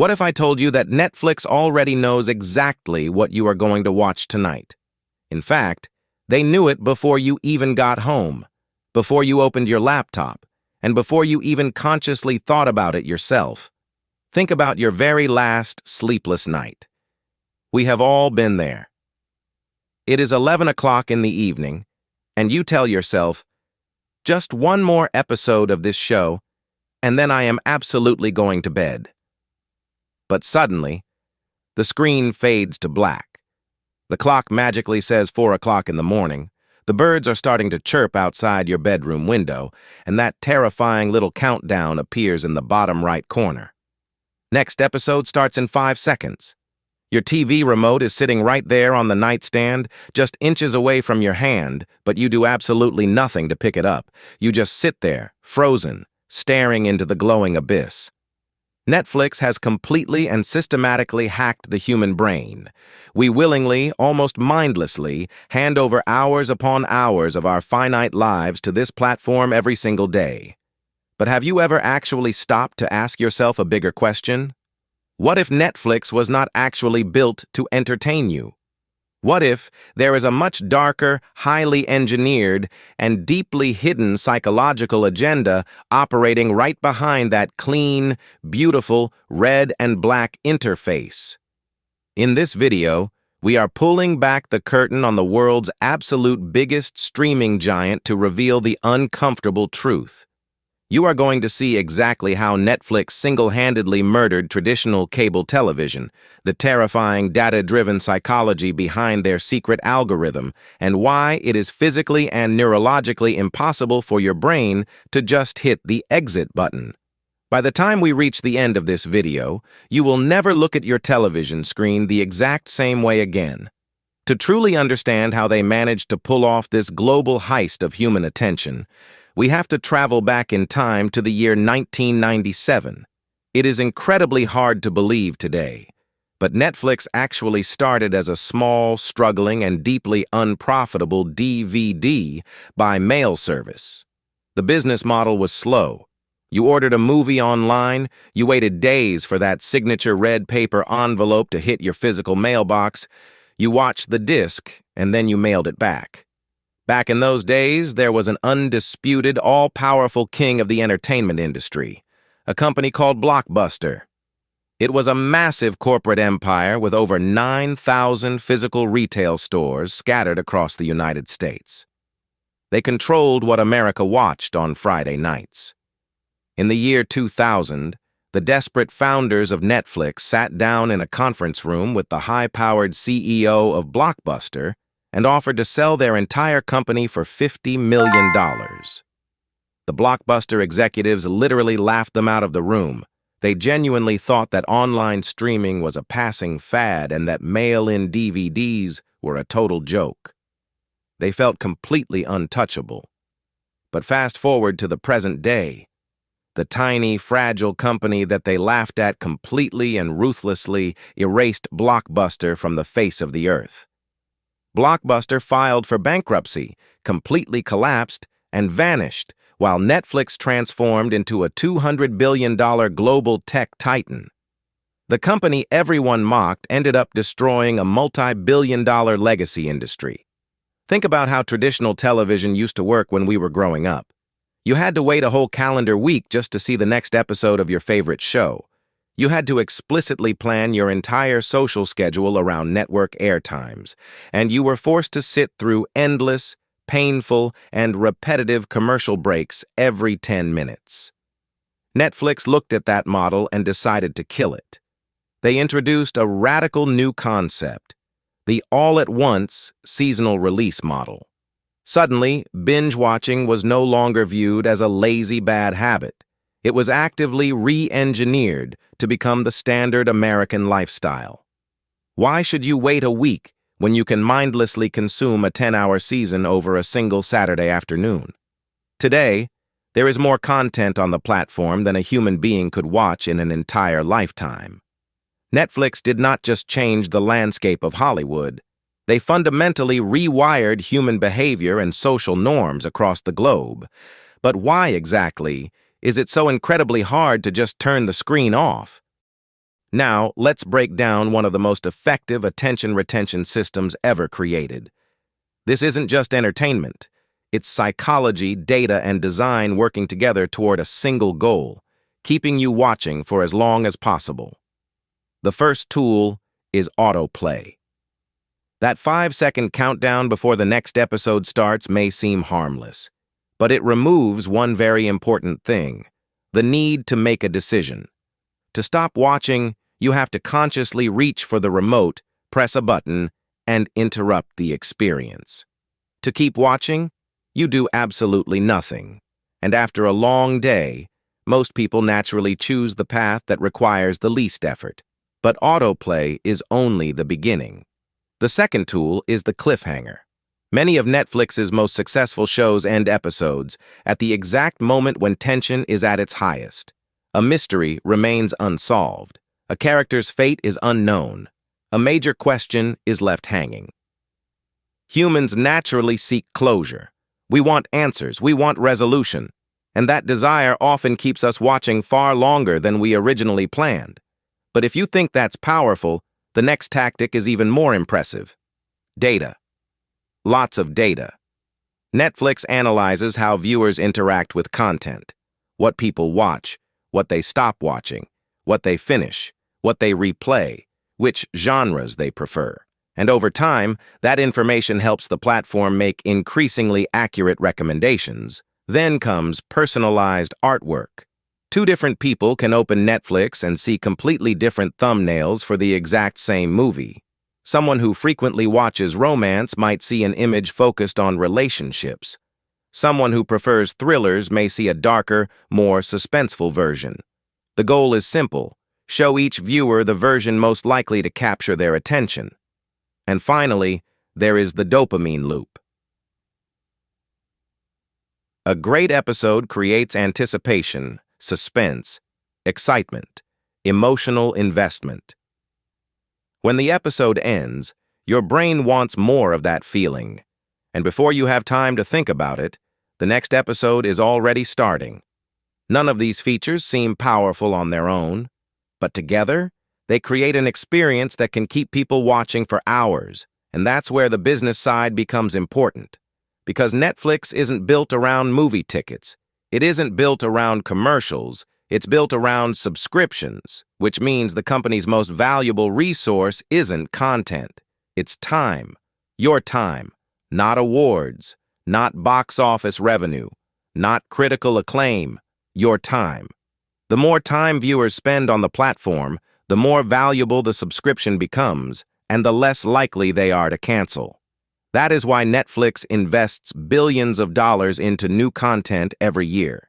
What if I told you that Netflix already knows exactly what you are going to watch tonight? In fact, they knew it before you even got home, before you opened your laptop, and before you even consciously thought about it yourself. Think about your very last sleepless night. We have all been there. It is 11 o'clock in the evening, and you tell yourself, just one more episode of this show, and then I am absolutely going to bed. But suddenly, the screen fades to black. The clock magically says 4 o'clock in the morning. The birds are starting to chirp outside your bedroom window, and that terrifying little countdown appears in the bottom right corner. Next episode starts in 5 seconds. Your TV remote is sitting right there on the nightstand, just inches away from your hand, but you do absolutely nothing to pick it up. You just sit there, frozen, staring into the glowing abyss. Netflix has completely and systematically hacked the human brain. We willingly, almost mindlessly, hand over hours upon hours of our finite lives to this platform every single day. But have you ever actually stopped to ask yourself a bigger question? What if Netflix was not actually built to entertain you? What if there is a much darker, highly engineered, and deeply hidden psychological agenda operating right behind that clean, beautiful, red and black interface? In this video, we are pulling back the curtain on the world's absolute biggest streaming giant to reveal the uncomfortable truth. You are going to see exactly how Netflix single-handedly murdered traditional cable television, the terrifying data-driven psychology behind their secret algorithm, and why it is physically and neurologically impossible for your brain to just hit the exit button. By the time we reach the end of this video, you will never look at your television screen the exact same way again. To truly understand how they managed to pull off this global heist of human attention, we have to travel back in time to the year 1997. It is incredibly hard to believe today, but Netflix actually started as a small, struggling, and deeply unprofitable DVD by mail service. The business model was slow. You ordered a movie online, you waited days for that signature red paper envelope to hit your physical mailbox, you watched the disc, and then you mailed it back. Back in those days, there was an undisputed, all-powerful king of the entertainment industry, a company called Blockbuster. It was a massive corporate empire with over 9,000 physical retail stores scattered across the United States. They controlled what America watched on Friday nights. In the year 2000, the desperate founders of Netflix sat down in a conference room with the high-powered CEO of Blockbuster and offered to sell their entire company for $50 million. The Blockbuster executives literally laughed them out of the room. They genuinely thought that online streaming was a passing fad and that mail-in DVDs were a total joke. They felt completely untouchable. But fast forward to the present day. The tiny, fragile company that they laughed at completely and ruthlessly erased Blockbuster from the face of the earth. Blockbuster filed for bankruptcy, completely collapsed, and vanished, while Netflix transformed into a $200 billion global tech titan. The company everyone mocked ended up destroying a multi-billion-dollar legacy industry. Think about how traditional television used to work when we were growing up. You had to wait a whole calendar week just to see the next episode of your favorite show. You had to explicitly plan your entire social schedule around network airtimes, and you were forced to sit through endless, painful, and repetitive commercial breaks every 10 minutes. Netflix looked at that model and decided to kill it. They introduced a radical new concept, the all-at-once seasonal release model. Suddenly, binge-watching was no longer viewed as a lazy bad habit. It was actively re-engineered to become the standard American lifestyle. Why should you wait a week when you can mindlessly consume a 10-hour season over a single Saturday afternoon? Today, there is more content on the platform than a human being could watch in an entire lifetime. Netflix did not just change the landscape of Hollywood. They fundamentally rewired human behavior and social norms across the globe. But why exactly is it so incredibly hard to just turn the screen off? Now, let's break down one of the most effective attention retention systems ever created. This isn't just entertainment. It's psychology, data, and design working together toward a single goal, keeping you watching for as long as possible. The first tool is Autoplay. That 5-second countdown before the next episode starts may seem harmless, but it removes one very important thing: the need to make a decision. To stop watching, you have to consciously reach for the remote, press a button, and interrupt the experience. To keep watching, you do absolutely nothing. And after a long day, most people naturally choose the path that requires the least effort. But autoplay is only the beginning. The second tool is the cliffhanger. Many of Netflix's most successful shows end episodes at the exact moment when tension is at its highest. A mystery remains unsolved. A character's fate is unknown. A major question is left hanging. Humans naturally seek closure. We want answers, we want resolution, and that desire often keeps us watching far longer than we originally planned. But if you think that's powerful, the next tactic is even more impressive. Data. Lots of data. Netflix analyzes how viewers interact with content, what people watch, what they stop watching, what they finish, what they replay, which genres they prefer. And over time, that information helps the platform make increasingly accurate recommendations. Then comes personalized artwork. Two different people can open Netflix and see completely different thumbnails for the exact same movie. Someone who frequently watches romance might see an image focused on relationships. Someone who prefers thrillers may see a darker, more suspenseful version. The goal is simple: show each viewer the version most likely to capture their attention. And finally, there is the dopamine loop. A great episode creates anticipation, suspense, excitement, emotional investment. When the episode ends, your brain wants more of that feeling, and before you have time to think about it, the next episode is already starting. None of these features seem powerful on their own, but together, they create an experience that can keep people watching for hours, and that's where the business side becomes important. Because Netflix isn't built around movie tickets. It isn't built around commercials. It's built around subscriptions, which means the company's most valuable resource isn't content. It's time. Your time. Not awards. Not box office revenue. Not critical acclaim. Your time. The more time viewers spend on the platform, the more valuable the subscription becomes, and the less likely they are to cancel. That is why Netflix invests billions of dollars into new content every year.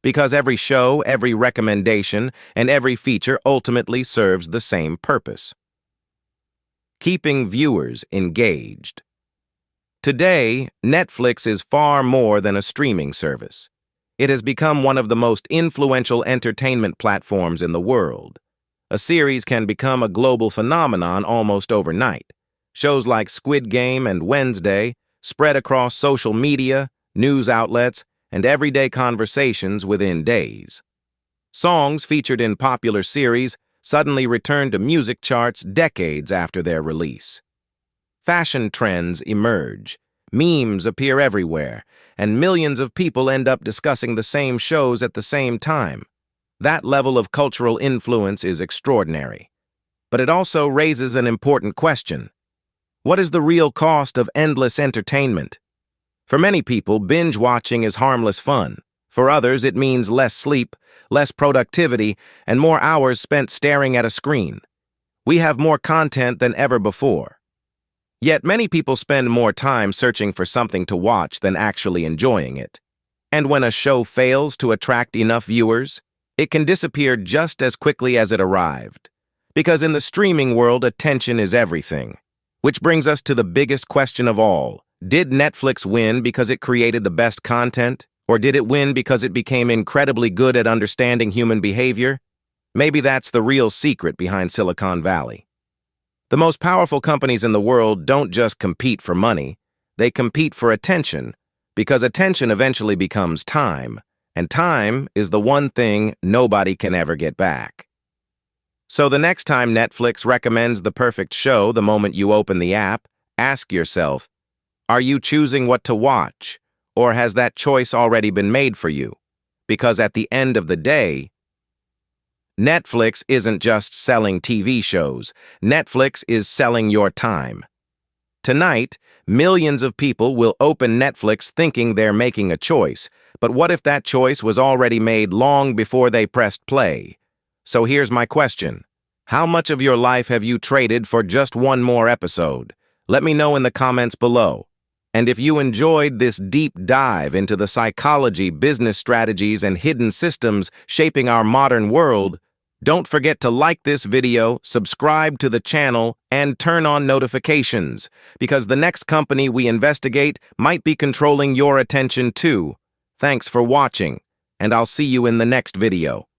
Because every show, every recommendation, and every feature ultimately serves the same purpose: keeping viewers engaged. Today, Netflix is far more than a streaming service. It has become one of the most influential entertainment platforms in the world. A series can become a global phenomenon almost overnight. Shows like Squid Game and Wednesday spread across social media, news outlets, and everyday conversations within days. Songs featured in popular series suddenly return to music charts decades after their release. Fashion trends emerge, memes appear everywhere, and millions of people end up discussing the same shows at the same time. That level of cultural influence is extraordinary. But it also raises an important question. What is the real cost of endless entertainment? For many people, binge-watching is harmless fun. For others, it means less sleep, less productivity, and more hours spent staring at a screen. We have more content than ever before. Yet many people spend more time searching for something to watch than actually enjoying it. And when a show fails to attract enough viewers, it can disappear just as quickly as it arrived. Because in the streaming world, attention is everything. Which brings us to the biggest question of all. Did Netflix win because it created the best content? Or did it win because it became incredibly good at understanding human behavior? Maybe that's the real secret behind Silicon Valley. The most powerful companies in the world don't just compete for money. They compete for attention, because attention eventually becomes time, and time is the one thing nobody can ever get back. So the next time Netflix recommends the perfect show the moment you open the app, ask yourself, are you choosing what to watch, or has that choice already been made for you? Because at the end of the day, Netflix isn't just selling TV shows. Netflix is selling your time. Tonight, millions of people will open Netflix thinking they're making a choice, but what if that choice was already made long before they pressed play? So here's my question. How much of your life have you traded for just one more episode? Let me know in the comments below. And if you enjoyed this deep dive into the psychology, business strategies, and hidden systems shaping our modern world, don't forget to like this video, subscribe to the channel, and turn on notifications, because the next company we investigate might be controlling your attention too. Thanks for watching, and I'll see you in the next video.